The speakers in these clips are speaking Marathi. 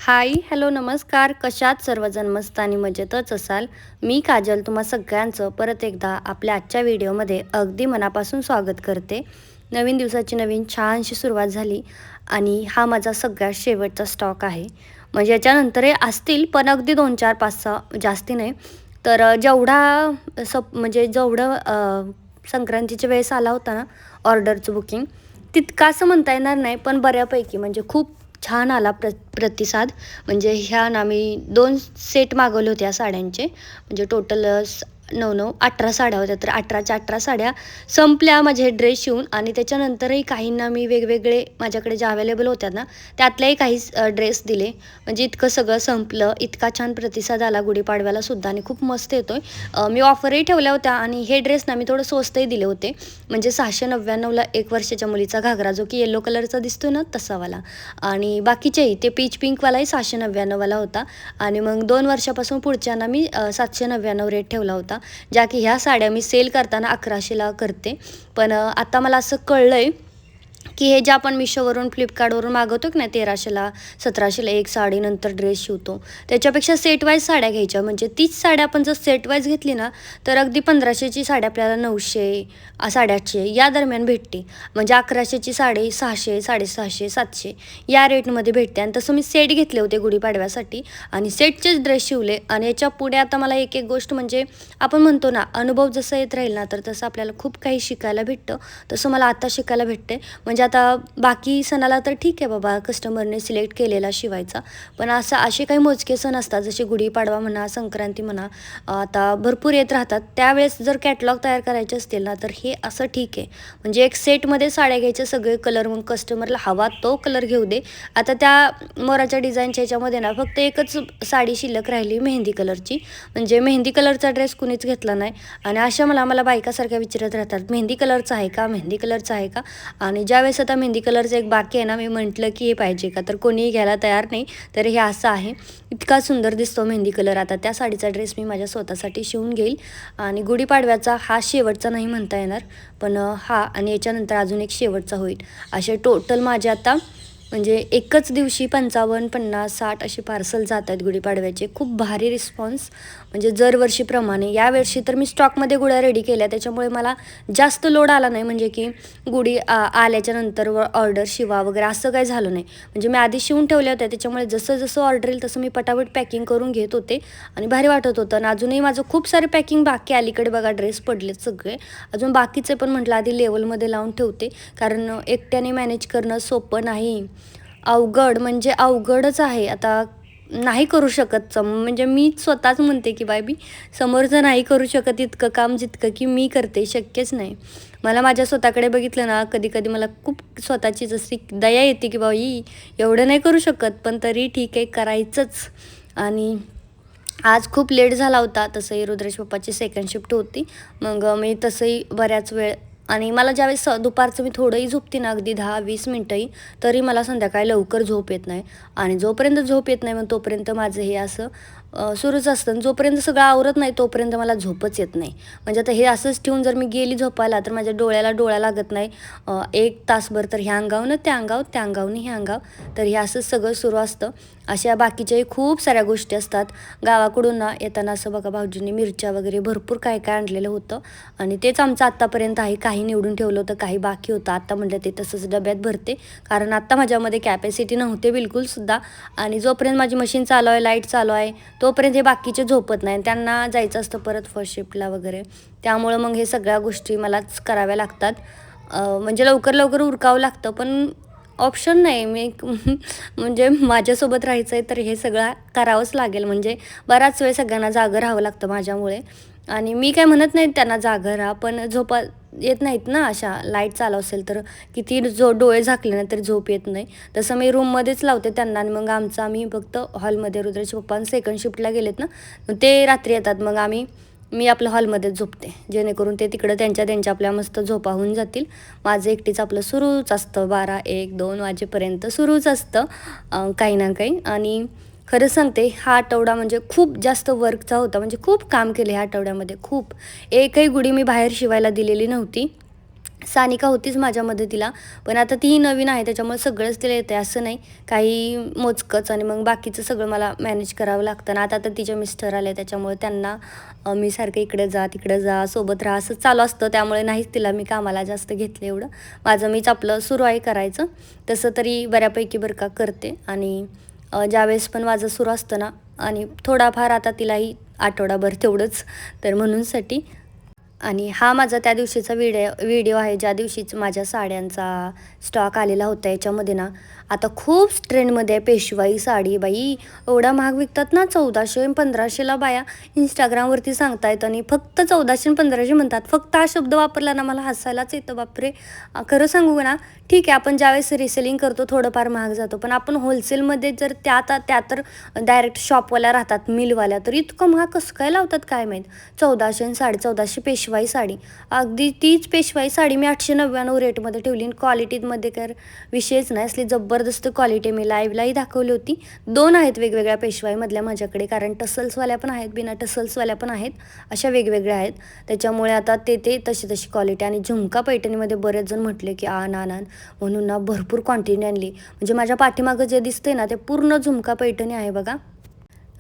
हाय, हॅलो, नमस्कार. कशात सर्वजण मस्त आणि मजेतच असाल. मी काजल तुम्हा सगळ्यांचं परत एकदा आपल्या आजच्या व्हिडिओमध्ये अगदी मनापासून स्वागत करते. नवीन दिवसाची नवीन छानशी सुरुवात झाली आणि हा माझा सगळ्यात शेवटचा स्टॉक आहे. म्हणजे याच्यानंतरही असतील, पण अगदी 2, 4, 5, 6 जास्ती नाही. तर जेवढा म्हणजे जेवढं संक्रांतीच्या वेळेस आला होता ना ऑर्डरचं बुकिंग, तितकं असं म्हणता येणार नाही, पण बऱ्यापैकी म्हणजे खूप छान आला प्रतिसाद. म्हणजे ह्या ना मी 2 सेट मागवले होते या साड्यांचे. म्हणजे टोटल 9-9 18 साड्या होत्या. तर 18च्या 18 साड्या संपल्या माझे ड्रेस शिवून आणि त्याच्यानंतरही काहींना मी वेगवेगळे माझ्याकडे ज्या अवेलेबल होत्या ना, त्यातलेही काही ड्रेस दिले. म्हणजे इतकं सगळं संपलं. इतका छान प्रतिसाद आला गुढीपाडव्याला सुद्धा आणि खूप मस्त येतोय. मी ऑफरही ठेवल्या होत्या आणि हे ड्रेस ना मी थोडं स्वस्तही दिले होते. म्हणजे 699ला 1 वर्षाच्या मुलीचा घागरा, जो की येलो कलरचा दिसतो ना तसावाला. आणि बाकीचेही ते पीच पिंकवालाही 699वाला होता आणि मग 2 वर्षापासून पुढच्यांना मी 799 रेट ठेवला होता. ज्या की ह्या साड्या मी सेल करताना 1100ला करते. पण आता मला असं कळलंय की हे जे आपण मिशोवरून, फ्लिपकार्टवरून मागवतो की नाही 1300ला, 1700ला एक साडी, नंतर ड्रेस शिवतो. त्याच्यापेक्षा सेट वाईज साड्या घ्यायच्या. म्हणजे तीच साड्या आपण जर सेट वाईज घेतली ना, तर अगदी 1500ची साडी आपल्याला 900, 850 या दरम्यान भेटते. म्हणजे 1100ची साडी 600, 650, 700 या रेटमध्ये भेटते. आणि तसं मी सेट घेतले होते गुढीपाडव्यासाठी आणि सेटचेच ड्रेस शिवले. आणि याच्या पुढे आता मला एक एक गोष्ट म्हणजे आपण म्हणतो ना, अनुभव जसं येत राहील ना, तर तसं आपल्याला खूप काही शिकायला भेटतं. तसं मला आता शिकायला भेटते. म्हणजे आता बाकी सणाला तर ठीक आहे बाबा, कस्टमरने सिलेक्ट केलेला शिवायचा. पण असे काही मोजके सण असतात, जसे गुढीपाडवा म्हणा, संक्रांती म्हणा, आता भरपूर येत राहतात. त्यावेळेस जर कॅटलॉग तयार करायचे असतील ना, तर हे असं ठीक आहे. म्हणजे एक सेटमध्ये साड्या घ्यायचे, सगळे कलर, मग कस्टमरला हवा तो कलर घेऊ दे. आता त्या मोराच्या डिझाईनच्या ह्याच्यामध्ये ना फक्त एकच साडी शिल्लक राहिली मेहंदी कलरची. म्हणजे मेहंदी कलरचा ड्रेस कुणीच घेतला नाही. आणि अशा मला बायकासारख्या विचारत राहतात, मेहंदी कलरचा आहे का, मेहंदी कलरचा आहे का. आणि ज्यावेळेस आता मेहंदी कलरचं एक बाकी आहे ना, मी म्हटलं की हे पाहिजे का, तर कोणीही घ्यायला तयार नाही. तर हे असं आहे. इतका सुंदर दिसतो मेहंदी कलर. आता त्या साडीचा ड्रेस मी माझ्या स्वतःसाठी शिवून घेईल. आणि गुढीपाडव्याचा हा शेवटचा नाही म्हणता येणार, पण हा आणि याच्यानंतर अजून एक शेवटचा होईल. असे टोटल माझे आता म्हणजे एकच दिवशी 55, 50, 60 असे पार्सल जात आहेत गुढीपाडव्याचे. खूप भारी रिस्पॉन्स. म्हणजे दरवर्षीप्रमाणे यावर्षी तर मी स्टॉकमध्ये गुड्या रेडी केल्या, त्याच्यामुळे मला जास्त लोड आला नाही. म्हणजे की गुढी आल्याच्या नंतर ऑर्डर शिवा वगैरे असं काही झालं नाही. म्हणजे मी आधी शिवून ठेवल्या होत्या, त्याच्यामुळे जसं जसं ऑर्डर येईल तसं मी पटापट पॅकिंग करून घेत होते आणि भारी वाटत होतं. आणि अजूनही माझं खूप सारे पॅकिंग बाकी आहे. अलीकडे बघा ड्रेस पडलेत सगळे अजून बाकीचे, पण म्हटलं आधी लेवलमध्ये लावून ठेवते, कारण एकट्याने मॅनेज करणं सोपं नाही. अवघड म्हणजे अवघडच आहे. आता नाही करू शकत म्हणजे मी स्वतःच म्हणते की बाय मी समोरचं नाही करू शकत इतकं काम जितकं की मी करते, शक्यच नाही. मला माझ्या स्वतःकडे बघितलं ना, कधी कधी मला खूप स्वतःची जशी दया येते की बाई एवढं नाही करू शकत, पण तरी ठीक आहे, करायचंच. आणि आज खूप लेट झाला होता. तसंही रुद्रेश पप्पाची सेकंड शिफ्ट होती. मग मी तसंही बऱ्याच वेळ आणि मला ज्यावेळेस दुपारचं मी थोडंही झोपते ना, अगदी 10-20 मिनटंही, तरी मला संध्याकाळी लवकर झोप येत नाही. आणि जोपर्यंत झोप येत नाही मग तोपर्यंत माझं हे असं सुरूच असतं. जोपर्यंत सगळं आवरत नाही तोपर्यंत मला झोपच येत नाही. म्हणजे आता हे असंच ठेवून जर मी गेली झोपायला तर माझ्या डोळ्याला डोळा लागत नाही. 1 तासभर तर ह्या अंगावनं त्या अंगावर, त्या अंगावनं ह्या अंगाव, तर हे असंच सगळं सुरू असतं. अशा बाकीच्याही खूप साऱ्या गोष्टी असतात. गावाकडून ना येताना असं बघा, भाऊजींनी मिरच्या वगैरे भरपूर काय काय आणलेलं होतं आणि तेच आमचं आत्तापर्यंत आहे. काही निवडून ठेवलं होतं, काही बाकी होतं. आत्ता म्हटलं ते तसंच डब्यात भरते, कारण आत्ता माझ्यामध्ये कॅपॅसिटी नव्हते बिलकुलसुद्धा. आणि जोपर्यंत माझी मशीन चालू आहे, लाईट चालू आहे, तोपर्यंत हे बाकीचे झोपत नाही. त्यांना जायचं असतं परत फर्स्ट शिफ्टला वगैरे. त्यामुळं मग हे सगळ्या गोष्टी मलाच कराव्या लागतात. म्हणजे लवकर लवकर उरकावं लागतं, पण ऑप्शन नाही. मी म्हणजे माझ्यासोबत राहायचं आहे तर हे सगळं करावंच लागेल. म्हणजे बराच वेळ सगळ्यांना जागं राहावं लागतं माझ्यामुळे. आणि मी काय म्हणत नाही त्यांना जागं राहा, पण झोपा येत नाहीत ना अशा लाईट चालू असेल तर. किती डोळे झाकले ना तरी झोप येत नाही. तसं मी रूममध्येच लावते त्यांना आणि मग आम्ही फक्त हॉलमध्ये, रुद्राचे पप्पा सेकंड शिफ्टला गेलेत ना, ते रात्री येतात. मग मी आपलं हॉलमध्येच झोपते, जेणेकरून ते तिकडं त्यांच्या आपल्या मस्त झोपा होऊन जातील. माझं एकटीच आपलं सुरूच असतं 12, 1, 2 वाजेपर्यंत सुरूच असतं काही ना काही. आणि खरं सांगते, हा आठवडा म्हणजे खूप जास्त वर्कचा होता. म्हणजे खूप काम केले ह्या आठवड्यामध्ये खूप. एकही गुढी मी बाहेर शिवायला दिलेली नव्हती. सानिका होतीच माझ्या मदतीला, पण आता ती नवीन आहे त्याच्यामुळे सगळंच तिला येतं असं नाही. काही मोजकंच आणि मग बाकीचं सगळं मला मॅनेज करावं लागतं ना. आता तर तिचे मिस्टर आले त्याच्यामुळे त्यांना मी सारखं इकडे जा, तिकडे जा, सोबत राहा असं चालू असतं. त्यामुळे नाहीच तिला मी कामाला जास्त घेतलं एवढं. माझं मीच आपलं सुरू आहे करायचं. तसं तरी बऱ्यापैकी बरं का करते आणि ज्यावेळेस पण माझं सुरू असतं ना आणि थोडाफार आता तिलाही आठवडाभर तेवढंच तर म्हणूनसाठी आणि हा माझा त्या दिवशीचा व्हिडिओ आहे ज्या दिवशीच माझ्या साड्यांचा स्टॉक आलेला होता. याच्यामध्ये ना आता खूप ट्रेंडमध्ये आहे पेशवाई साडी. बाई एवढ्या महाग विकतात ना, 1400-1500ला बाया इंस्टाग्रामवरती सांगतायत आणि फक्त 1400-1500 म्हणतात. फक्त हा शब्द वापरला ना मला हसायलाच येतं. बापरे, खरं सांगू ना, ठीक आहे आपण ज्यावेळेस रिसेलिंग करतो थोडंफार महाग जातो, पण आपण होलसेलमध्ये जर त्या तर डायरेक्ट शॉपवाल्या राहतात मिलवाल्या, तर इतकं महाग कसं काय लावतात काय माहीत. 1400 आणि 1450 पेशवाई साडी. अगदी तीच पेशवाई साडी मी 899 रेटमध्ये ठेवली आणि क्वालिटीमध्ये तर विषयच नाही. असली जबरदस्त क्वालिटी मी लाईव्हलाही दाखवली होती. 2 आहेत वेगवेगळ्या पेशवाईमधल्या माझ्याकडे, कारण टसल्सवाल्या पण आहेत, बिना टसल्सवाल्या पण आहेत, अशा वेगवेगळ्या आहेत. त्याच्यामुळे आता ते तशी क्वालिटी आणि झुमका पैठणीमध्ये बरेच जण म्हटले की आण आण आण, म्हणून ना भरपूर क्वांटिटी आणली. म्हणजे माझ्या पाठीमागं जे दिसतंय ना ते पूर्ण झुमका पैठणी आहे बघा.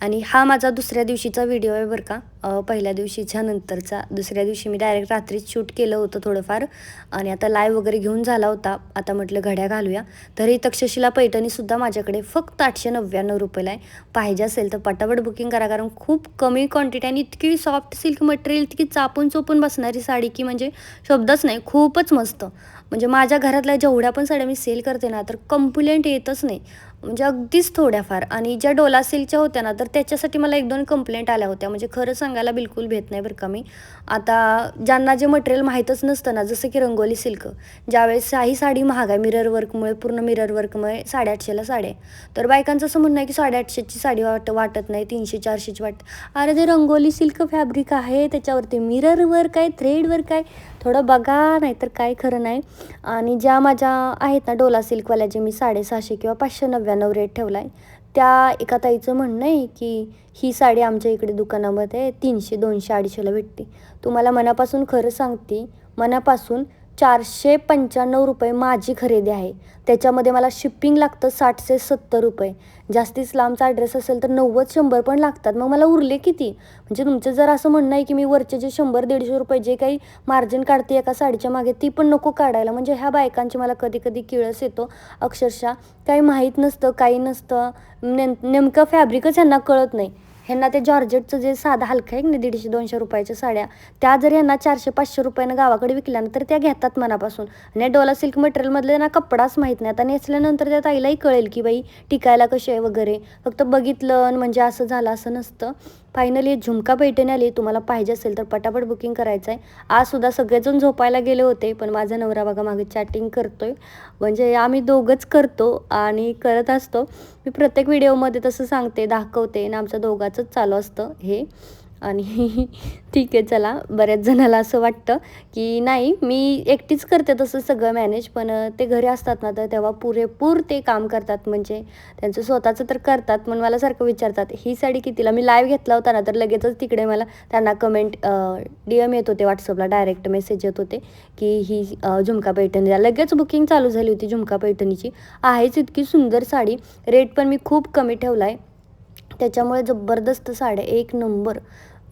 आणि हा माझा दुसऱ्या दिवशीचा व्हिडिओ आहे बरं का. पहिल्या दिवशीच्या नंतरचा. दुसऱ्या दिवशी मी डायरेक्ट रात्रीच शूट केलं होतं थोडंफार आणि आता लाईव्ह वगैरे घेऊन झाला होता. आता म्हटलं घड्या घालूया. तर ही तक्षशिला पैठणीसुद्धा माझ्याकडे फक्त 899 रुपयाला आहे. पाहिजे असेल तर पटापट बुकिंग करा, कारण खूप कमी क्वांटिटी आणि इतकी सॉफ्ट सिल्क मटेरियल, इतकी चापून चोपून बसणारी साडी की म्हणजे शब्दच नाही. खूपच मस्त. म्हणजे माझ्या घरातल्या जेवढ्या पण साड्या मी सेल करते ना तर कंप्लेंट येतच नाही, म्हणजे अगदीच थोड्याफार. आणि ज्या डोला सिल्कच्या होत्या ना तर त्याच्यासाठी मला 1-2 कंप्लेंट आल्या होत्या. म्हणजे खरं सांगायला बिलकुल भेट नाही बरं का मी. आता ज्यांना जे मटेरियल माहीतच नसतं ना, जसं की रंगोली सिल्क, ज्यावेळेस ही साडी महाग आहे मिरर वर्कमुळे, पूर्ण मिरर वर्कमुळे 850ला साडी आहे. तर बायकांचं असं म्हणणं आहे की 850ची साडी वाटत नाही, 300-400ची वाटते. अरे ते रंगोली सिल्क फॅब्रिक आहे, त्याच्यावरती मिरर वर्क आहे, थ्रेड वर्क आहे, थोडं बघा नाही तर काय खरं नाही. आणि ज्या माझ्या आहेत ना डोला सिल्कवाल्या, जे मी 650 किंवा 599 रेट ठेवला आहे, त्या एका ताईचं म्हणणं आहे की ही साडी आमच्या इकडे दुकानामध्ये 300, 200, 250ला भेटते. तुम्हाला मनापासून खरं सांगते, मनापासून 495 रुपये माझी खरेदी आहे. त्याच्यामध्ये मला शिपिंग लागतं 60 ते 70 रुपये. जास्तीच लांबचा ॲड्रेस असेल तर 90-100 पण लागतात. मग मला उरले किती? म्हणजे तुमचं जर असं म्हणणं आहे की मी वरचे जे 100-150 रुपये जे काही मार्जिन काढते एका साडीच्या मागे, ती पण नको काढायला. म्हणजे ह्या बायकांची मला कधी-कधी किळस येतो अक्षरशः. काही माहीत नसतं, काही नसतं, नेमकं फॅब्रिकच ह्यांना कळत नाही. ह्यांना ते जॉर्जेटचं जे साधा हलकं आहे की नाही 150-200 रुपयाच्या साड्या, त्या जर ह्यांना 400-500 रुपयानं गावाकडे विकल्या ना तर त्या घेतात मनापासून. आणि डोला सिल्क मटेरियलमधले ना कपडाच माहीत नाही. आता नेसल्यानंतर त्या ताईलाही कळेल की बाई टिकायला कशी आहे वगैरे. फक्त बघितलं म्हणजे असं झालं असं नसतं. फायनली झुमका पैठणी आली. तुम्हाला पाहिजे असेल तर पटापट बुकिंग करायचं आहे. आजसुद्धा सगळेजण झोपायला गेले होते, पण माझा नवरा बघा मागे चॅटिंग करतोय. म्हणजे आम्ही दोघंच करतो आणि करत असतो. मी प्रत्येक व्हिडिओमध्ये तसं सांगते, दाखवते आणि आमचं दोघांचंच चालू असतं हे. आणि ठीक आहे चला, बऱ्याच जणाला असं वाटतं की नाही मी एकटीच करते तसं सगळं मॅनेज, पण ते घरी असतात ना तर तेव्हा पुरेपूर ते काम करतात. म्हणजे त्यांचं स्वतःचं तर करतात, पण मला सारखं विचारतात ही साडी कितीला. मी लाईव्ह घेतला होता ना तर लगेचच तिकडे मला त्यांना कमेंट DM येत होते, व्हॉट्सअपला डायरेक्ट मेसेज येत होते की ही झुमका पैठणी. लगेच बुकिंग चालू झाली होती झुमका पैठणीची. आहेच इतकी सुंदर साडी. रेट पण मी खूप कमी ठेवला आहे, त्याच्यामुळे जबरदस्त साड्या, एक नंबर.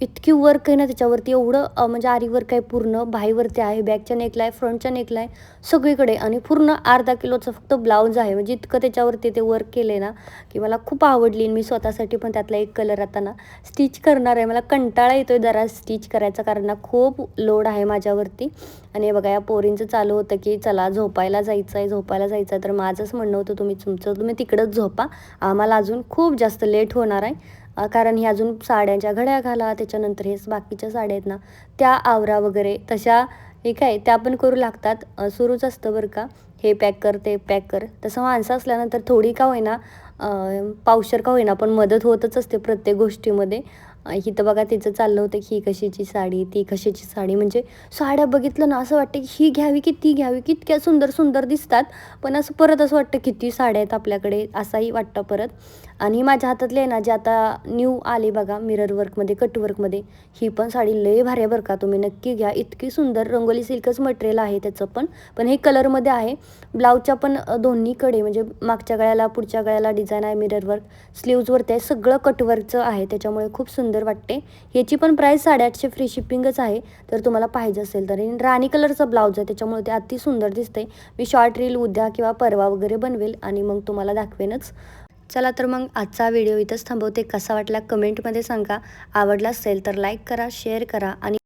इतकी वर्क आहे ना त्याच्यावरती, एवढं म्हणजे आरी वर्क आहे, पूर्ण बाहीवरती आहे, बॅकच्या नेकला आहे, फ्रंटच्या नेकला आहे, सगळीकडे. आणि पूर्ण अर्धा किलोचं फक्त ब्लाऊज आहे. म्हणजे इतकं त्याच्यावरती ते वर्क केलं आहे ना की मला खूप आवडली. मी स्वतःसाठी पण त्यातला एक कलर आता ना स्टिच करणार आहे. मला कंटाळा येतो आहे जरा स्टिच करायचा, कारण ना खूप लोड आहे माझ्यावरती. आणि बघा या पोरींचं चालू होतं की चला झोपायला जायचं आहे. तर माझंच म्हणणं होतं तुम्ही तिकडंच झोपा, आम्हाला अजून खूप जास्त लेट होणार आहे. कारण ही अजून साड्यांच्या घड्या घाला, त्याच्यानंतर हे बाकीच्या साड्या आहेत ना त्या आवरा वगैरे, तशा हे काय त्या पण करू लागतात. सुरूच असतं बरं का, हे पॅक कर ते पॅक कर. तसं माणसं असल्यानंतर थोडी का होईना, पावशर का होईना, पण मदत होतच असते प्रत्येक गोष्टीमध्ये. इथं बघा तिचं चाललं होतं की ही कशाची साडी, ती कशाची साडी. म्हणजे साड्या बघितलं ना असं वाटतं की ही घ्यावी की ती घ्यावी, कितक्या सुंदर सुंदर दिसतात, पण असं परत असं वाटतं किती साड्या आहेत आपल्याकडे, असाही वाटतं परत. आणि माझ्या हातातली आहे ना जी आता न्यू आली बघा मिरर वर्कमध्ये कटवर्कमध्ये, ही पण साडी लय भारी आहे बरं का. तुम्ही नक्की घ्या. इतकी सुंदर रंगोली सिल्कच मटेरियल आहे त्याचं पण हे कलरमध्ये आहे. ब्लाऊजच्या पण दोन्हीकडे म्हणजे मागच्या गळ्याला पुढच्या गळ्याला डिझाईन आहे मिरर वर्क, स्लीव्जवरती आहे, सगळं कटवर्कचं आहे, त्याच्यामुळे खूप सुंदर वाटते. ह्याची पण प्राईस 850 फ्री शिपिंगच आहे. तर तुम्हाला पाहिजे असेल तर राणी कलरचा ब्लाऊज आहे त्याच्यामुळे ते अति सुंदर दिसते. मी शॉर्ट रील उद्या किंवा परवा वगैरे बनवेल आणि मग तुम्हाला दाखवेनच. चला तर मग आजचा व्हिडिओ इथंच थांबवते. कसा वाटला कमेंटमध्ये सांगा. आवडला असेल तर लाईक करा, शेअर करा आणि